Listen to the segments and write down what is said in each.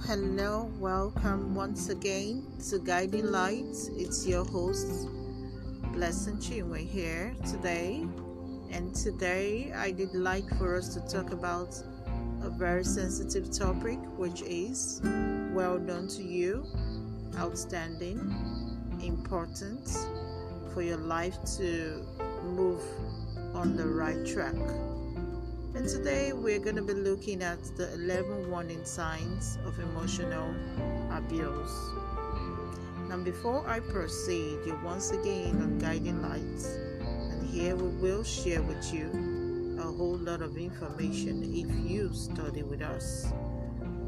hello, welcome once again to Guiding Lights. It's your host, Blessing Chinwe here today. And today I did like for us to talk about a very sensitive topic, which is well done to you, outstanding, important for your life to move on the right track. And today we're going to be looking at the 11 warning signs of emotional abuse. Now, before I proceed, you're once again on Guiding Lights, and here we will share with you a whole lot of information if you study with us.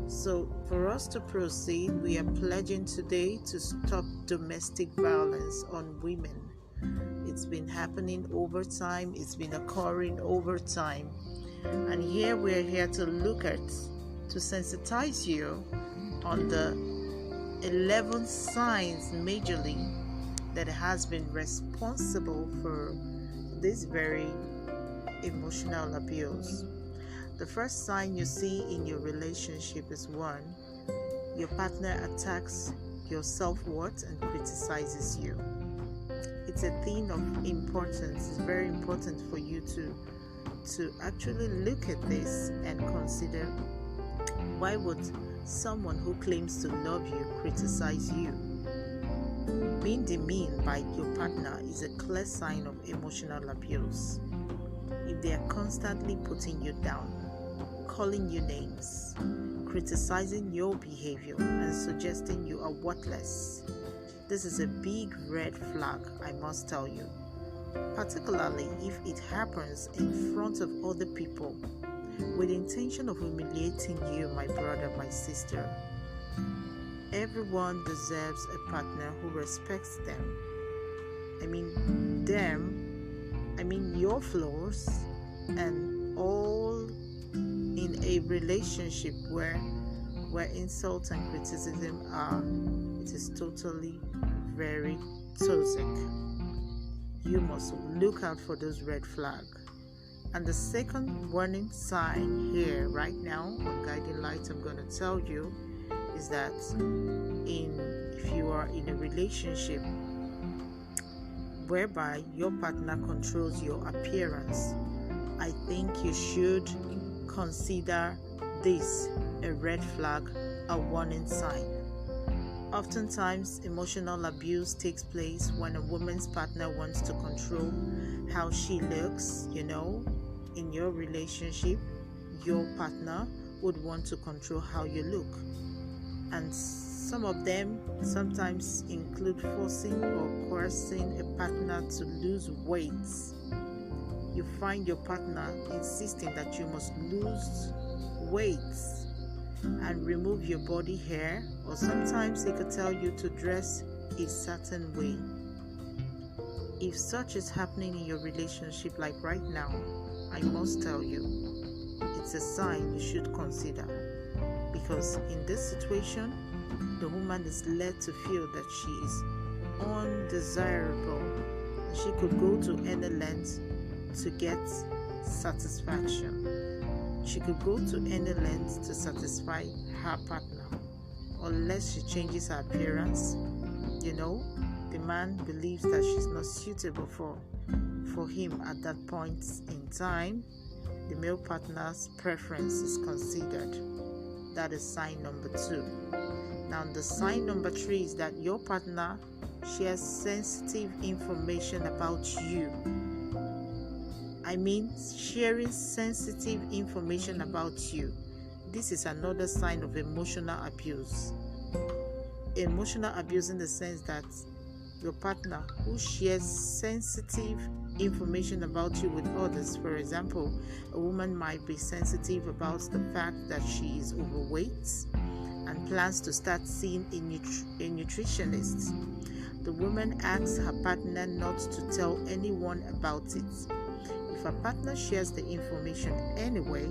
So, for us to proceed, we are pledging today to stop domestic violence on women. It's been happening over time, it's been occurring over time. And here we're here to look at, to sensitize you on the 11 signs majorly that has been responsible for this very emotional abuse. The first sign you see in your relationship is one, your partner attacks your self-worth and criticizes you. It's a thing of importance. It's very important for you to actually look at this and consider, why would someone who claims to love you criticize you? Being demeaned by your partner is a clear sign of emotional abuse. If they are constantly putting you down, calling you names, criticizing your behavior, and suggesting you are worthless, this is a big red flag, I must tell you. Particularly if it happens in front of other people with the intention of humiliating you, my brother, my sister. Everyone deserves a partner who respects them. I mean your flaws, and all in a relationship where insult and criticism are, it is totally very toxic. You must look out for those red flags. And the second warning sign here right now on Guiding Light I'm going to tell you is that if you are in a relationship whereby your partner controls your appearance, I think you should consider this a red flag, a warning sign. Oftentimes, emotional abuse takes place when a woman's partner wants to control how she looks. In your relationship, your partner would want to control how you look. And some of them sometimes include forcing or coercing a partner to lose weight. You find your partner insisting that you must lose weight and remove your body hair, or sometimes he could tell you to dress a certain way. If such is happening in your relationship like right now, I must tell you, it's a sign you should consider, because in this situation, the woman is led to feel that she is undesirable. She could go to any length to get satisfaction. She could go to any length to satisfy her partner, unless she changes her appearance. The man believes that she's not suitable for him at that point in time. The male partner's preference is considered. That is sign number 2. Now, the sign number 3 is that your partner shares sensitive information about you. Sharing sensitive information about you. This is another sign of emotional abuse. Emotional abuse in the sense that your partner who shares sensitive information about you with others. For example, a woman might be sensitive about the fact that she is overweight and plans to start seeing a nutritionist. The woman asks her partner not to tell anyone about it. If a partner shares the information anyway,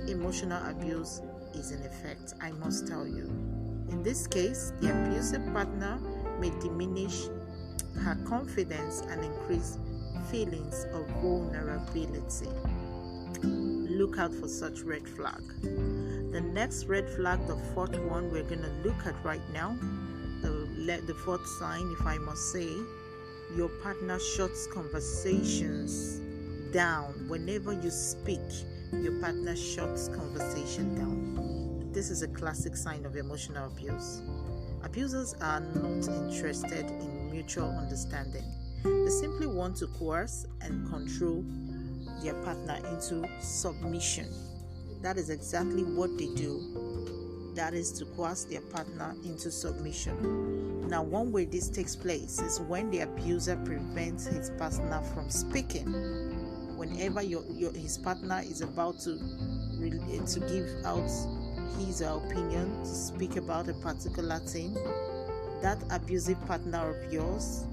emotional abuse is in effect, I must tell you. In this case, the abusive partner may diminish her confidence and increase feelings of vulnerability. look out for such red flag. The next red flag, the fourth one we're going to look at right now, the fourth sign, if I must say, your partner shuts conversations down. Whenever you speak, your partner shuts conversation down. This is a classic sign of emotional abuse. Abusers are not interested in mutual understanding. They simply want to coerce and control their partner into submission. That is exactly what they do. That is to coerce their partner into submission. Now, one way this takes place is when the abuser prevents his partner from speaking. Whenever his partner is about to give out his or her opinion, to speak about a particular thing, that abusive partner of yours,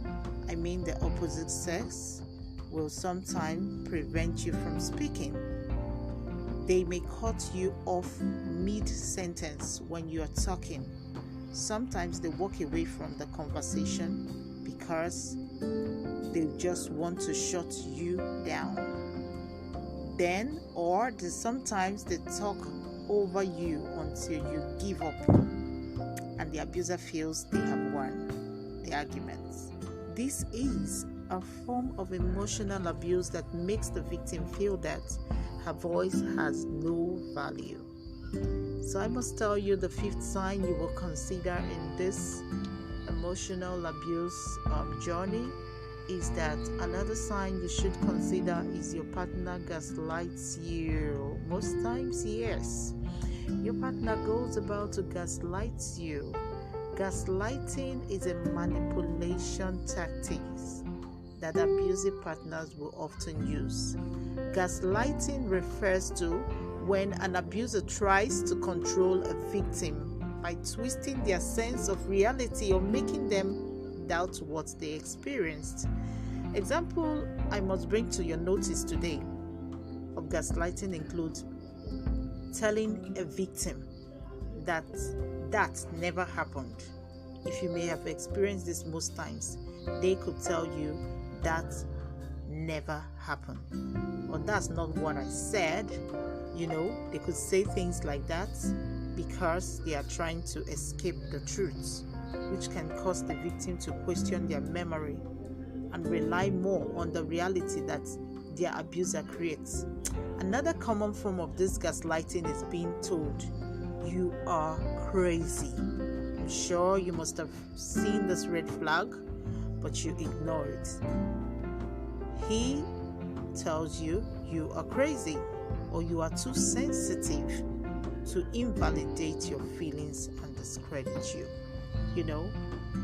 I mean the opposite sex, will sometimes prevent you from speaking. They may cut you off mid-sentence when you are talking. Sometimes they walk away from the conversation because they just want to shut you down. Sometimes they talk over you until you give up, and the abuser feels they have won the arguments. This is a form of emotional abuse that makes the victim feel that her voice has no value. So I must tell you, the fifth sign you will consider in this emotional abuse journey is that another sign you should consider is your partner gaslights you. Most times, yes, your partner goes about to gaslight you. Gaslighting is a manipulation tactic that abusive partners will often use. Gaslighting refers to when an abuser tries to control a victim by twisting their sense of reality or making them doubt what they experienced. Example I must bring to your notice today of gaslighting include telling a victim that never happened. If you may have experienced this most times, they could tell you that never happened, or that's not what I said. They could say things like that because they are trying to escape the truth, which can cause the victim to question their memory and rely more on the reality that their abuser creates. Another common form of this gaslighting is being told, "You are crazy." I'm sure you must have seen this red flag, but you ignore it. He tells you you are crazy, or you are too sensitive, to invalidate your feelings and discredit you.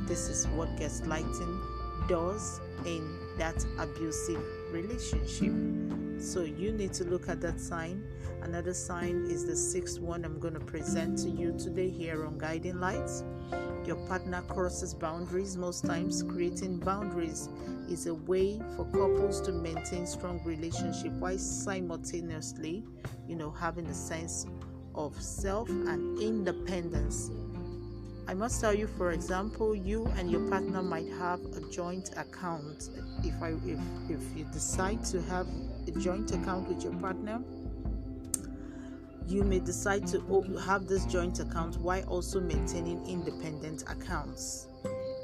This is what gaslighting does in that abusive relationship. So you need to look at that sign. Another sign is the sixth one I'm going to present to you today here on Guiding Lights. Your partner crosses boundaries. Most times, creating boundaries is a way for couples to maintain strong relationship while simultaneously, having a sense of self and independence. I must tell you, for example, you and your partner might have a joint account. If you decide to have a joint account with your partner, you may decide to have this joint account while also maintaining independent accounts.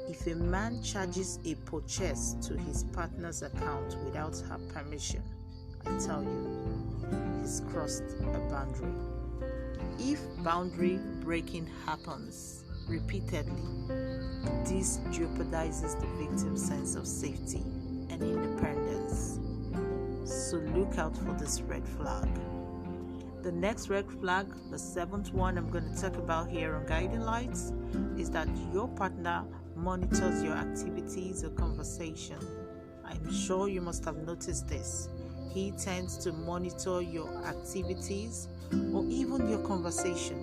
If a man charges a purchase to his partner's account without her permission, I tell you, he's crossed a boundary. If boundary breaking happens repeatedly, this jeopardizes the victim's sense of safety and independence. So look out for this red flag. The next red flag, the seventh one I'm going to talk about here on Guiding Lights, is that your partner monitors your activities or conversation. I'm sure you must have noticed this. He tends to monitor your activities or even your conversation.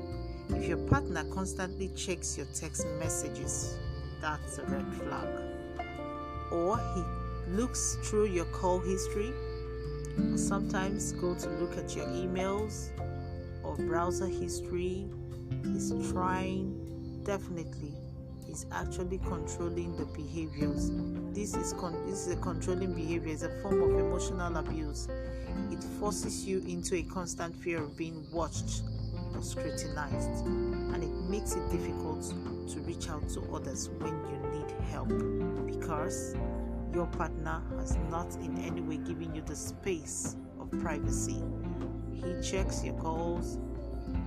If your partner constantly checks your text messages, that's a red flag. Or he looks through your call history, or sometimes go to look at your emails or browser history. He's trying, definitely, is actually controlling the behaviors. This is a controlling behavior. It's a form of emotional abuse. It forces you into a constant fear of being watched or scrutinized, and it makes it difficult to reach out to others when you need help, because your partner has not in any way given you the space of privacy. He checks your calls,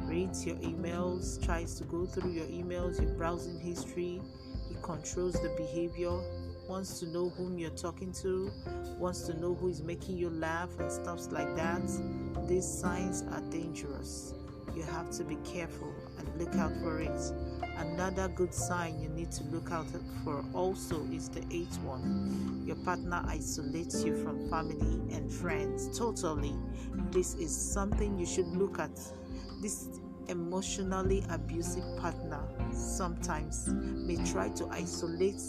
reads your emails, tries to go through your emails, your browsing history. He controls the behavior, wants to know whom you're talking to, wants to know who is making you laugh and stuff like that. These signs are dangerous. You have to be careful and look out for it. Another good sign you need to look out for also is the 8th one. Your partner isolates you from family and friends totally. This is something you should look at. This emotionally abusive partner sometimes may try to isolate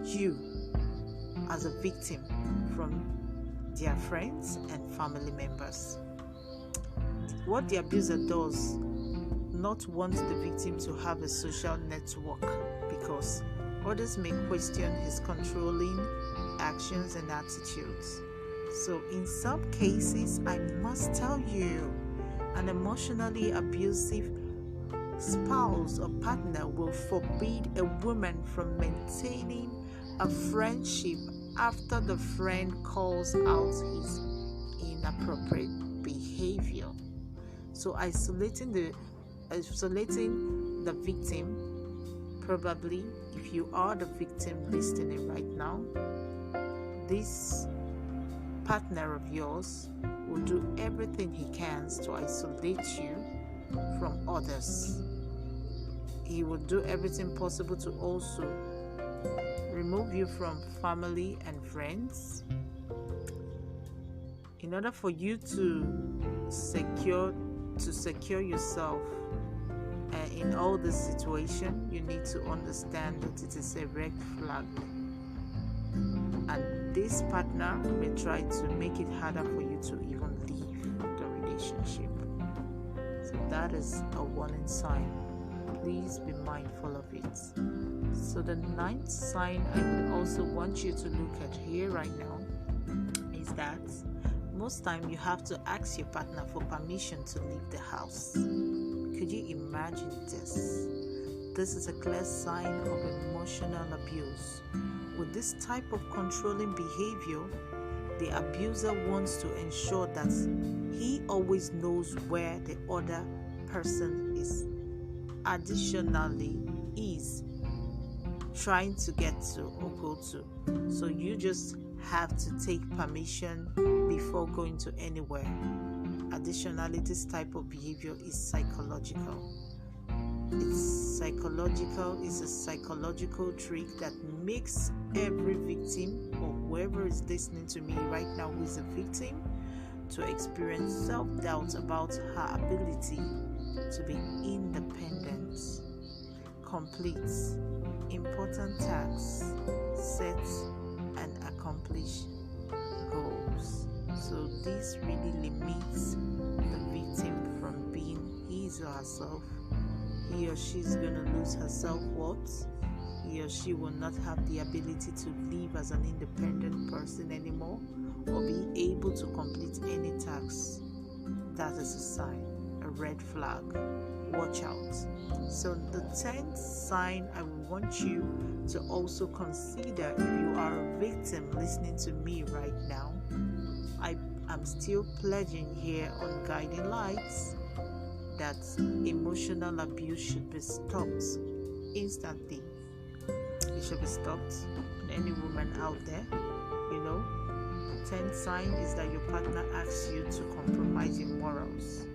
you as a victim from their friends and family members. What the abuser does not want the victim to have a social network, because others may question his controlling actions and attitudes. So in some cases, I must tell you, an emotionally abusive spouse or partner will forbid a woman from maintaining a friendship after the friend calls out his inappropriate behavior. So isolating the victim, probably if you are the victim listening right now, this partner of yours will do everything he can to isolate you from others. He will do everything possible to also remove you from family and friends. In order for you to secure yourself in all this situation, you need to understand that it is a red flag, and this partner may try to make it harder for you to even leave the relationship. So that is a warning sign. Please be mindful of it. So the 9th sign I would also want you to look at here right now is that most time you have to ask your partner for permission to leave the house. Could you imagine this? This is a clear sign of emotional abuse. With this type of controlling behavior, the abuser wants to ensure that he always knows where the other person is. Additionally, is trying to get to or go to. So you just have to take permission before going to anywhere. Additionally, this type of behavior is psychological. It's a psychological trick that makes every victim, or whoever is listening to me right now who is a victim, to experience self-doubt about her ability to be independent, complete important tasks, set and accomplish goals. So this really limits the victim from being his or herself. He or she is going to lose her self-worth. He or she will not have the ability to live as an independent person anymore, or be able to complete any tasks. That is a sign, a red flag. Watch out. So the 10th sign I want you to also consider, if you are a victim listening to me right now, I'm still pledging here on Guiding Lights that emotional abuse should be stopped instantly. It should be stopped. And any woman out there, 10th sign is that your partner asks you to compromise your morals.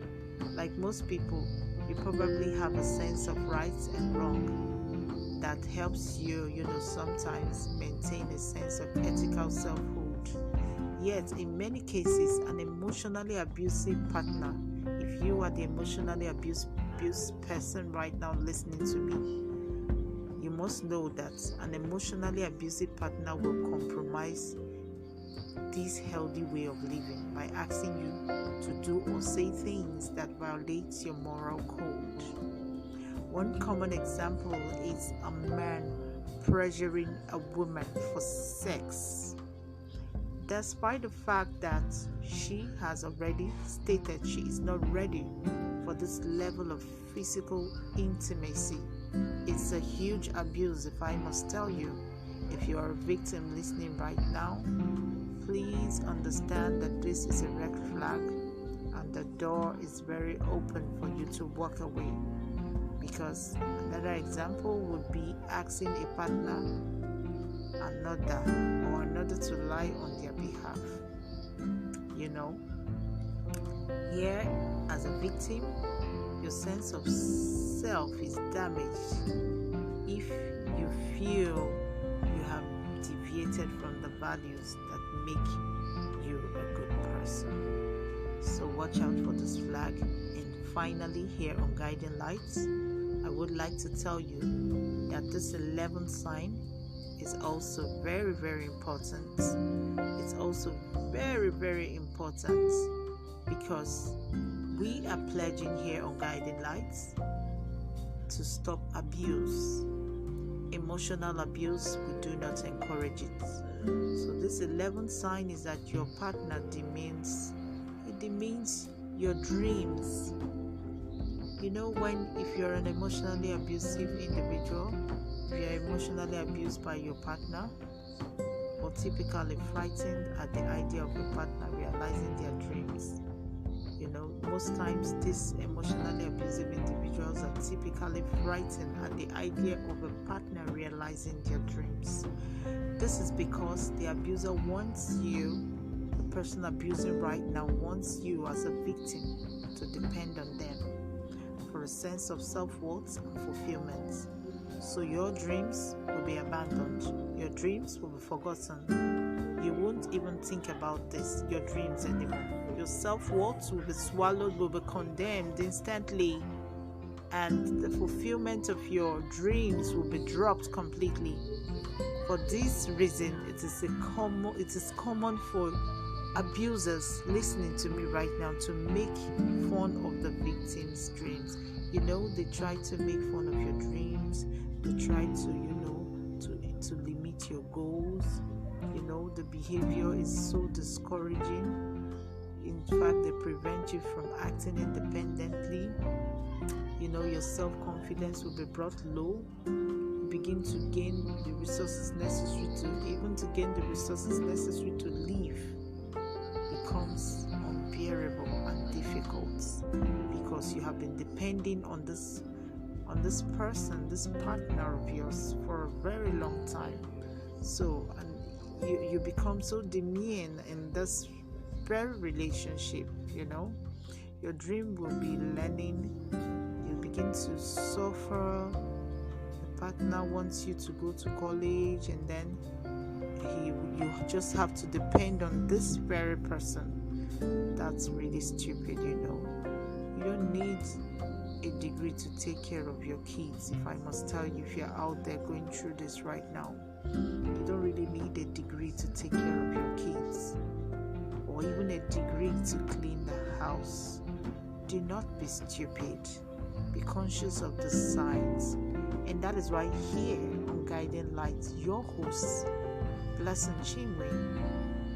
Like most people, you probably have a sense of right and wrong that helps you, sometimes maintain a sense of ethical selfhood. Yet, in many cases, an emotionally abusive partner, if you are the emotionally abused person right now listening to me, you must know that an emotionally abusive partner will compromise this healthy way of living by asking you to do or say things that violate your moral code. One common example is a man pressuring a woman for sex, despite the fact that she has already stated she is not ready for this level of physical intimacy. It's a huge abuse, if I must tell you. If you are a victim listening right now, please understand that this is a red flag and the door is very open for you to walk away. Because another example would be asking a partner another to lie on their behalf. Here as a victim, your sense of self is damaged if you feel you have deviated from the values that make you a good person. So watch out for this flag. And finally, here on Guiding Lights, I would like to tell you that this 11th sign is also very, very important. It's also very, very important because we are pledging here on Guiding Lights to stop abuse. Emotional abuse, we do not encourage it. So this 11th sign is that your partner demeans your dreams. If you're an emotionally abusive individual, if you're emotionally abused by your partner, or typically frightened at the idea of your partner realizing their dreams. Most times these emotionally abusive individuals are typically frightened at the idea of a partner realizing their dreams. This is because the abuser wants you, the person abusing right now wants you as a victim to depend on them for a sense of self-worth and fulfillment. So your dreams will be abandoned. Your dreams will be forgotten. You won't even think about your dreams anymore. Your self-worth will be swallowed, will be condemned instantly, and the fulfillment of your dreams will be dropped completely. For this reason, it is common for abusers listening to me right now to make fun of the victim's dreams. They try to make fun of your dreams. They try to limit your goals. The behavior is so discouraging. In fact, they prevent you from acting independently. Your self-confidence will be brought low. You begin to gain the resources necessary to live becomes unbearable and difficult because you have been depending on this person, this partner of yours for a very long time. And you become so demeaned in this very relationship. Your dream will be learning. You begin to suffer. The partner wants you to go to college, and then you just have to depend on this very person. That's really stupid. You don't need a degree to take care of your kids. If I must tell you, if you're out there going through this right now, you don't really need a degree to take care of your kids, or even a degree to clean the house. Do not be stupid. Be conscious of the signs. And that is why here on Guiding Lights, your host, Blessing Chinwe,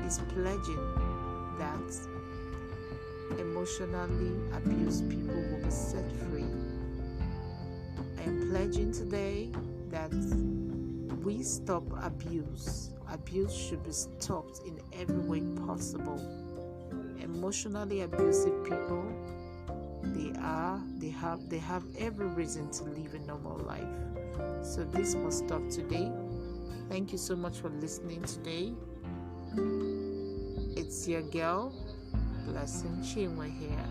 is pledging that emotionally abused people will be set free. I am pledging today that we stop abuse. Abuse should be stopped in every way possible. Emotionally abusive people, they have every reason to live a normal life. So this must stop today. Thank you so much for listening today. It's your girl, Blessing Chinwe here.